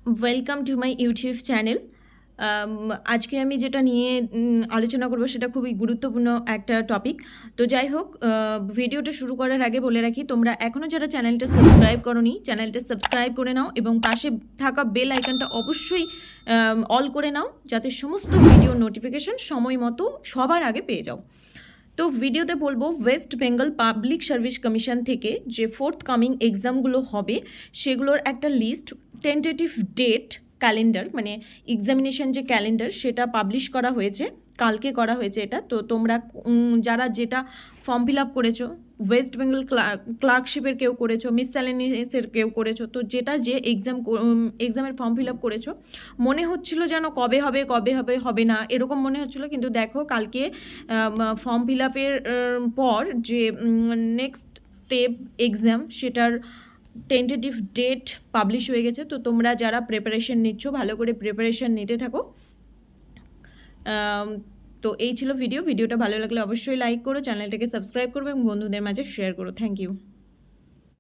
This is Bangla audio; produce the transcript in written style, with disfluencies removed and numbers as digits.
Welcome to my YouTube channel. আজকে আমি যেটা নিয়ে আলোচনা করব সেটা খুবই গুরুত্বপূর্ণ একটা টপিক। তো যাই হোক, ভিডিওটা শুরু করার আগে বলে রাখি, তোমরা এখনও যারা চ্যানেলটা সাবস্ক্রাইব করোনি চ্যানেলটা সাবস্ক্রাইব করে নাও এবং পাশে থাকা বেল আইকনটা অবশ্যই অল করে নাও, যাতে সমস্ত ভিডিও নোটিফিকেশন সময় মতো সবার আগে পেয়ে যাও। তো ভিডিওতে বলবো West Bengal public service commission থেকে যে ফোর্থকামিং এক্সামগুলো হবে সেগুলোর একটা লিস্ট, টেন্টেটিভ ডেট, ক্যালেন্ডার, মানে এক্সামিনেশন যে ক্যালেন্ডার সেটা পাবলিশ করা হয়েছে, কালকে করা হয়েছে এটা। তো তোমরা যারা যেটা ফর্ম ফিল আপ করেছো, ওয়েস্ট বেঙ্গল ক্লার্কশিপের কেউ করেছো, মিসসেলেনিয়াসের কেউ করেছো, তো যেটা যে এক্সামের ফর্ম ফিল আপ করেছো, মনে হচ্ছিল যেন কবে হবে হবে না এরকম মনে হচ্ছিল, কিন্তু দেখো কালকে ফর্ম ফিল আপের পর যে নেক্সট স্টেপ এক্সাম সেটার টেন্টেটিভ ডেট পাবলিশ হয়ে গেছে। তো তোমরা যারা প্রিপারেশন নিচ্ছ ভালো করে প্রিপারেশন নিতে থাকো। তো এই ছিল ভিডিওটা ভালো লাগলে অবশ্যই লাইক করো, চ্যানেলটাকে সাবস্ক্রাইব করবে এবং বন্ধুদের মাঝে শেয়ার করো। Thank you.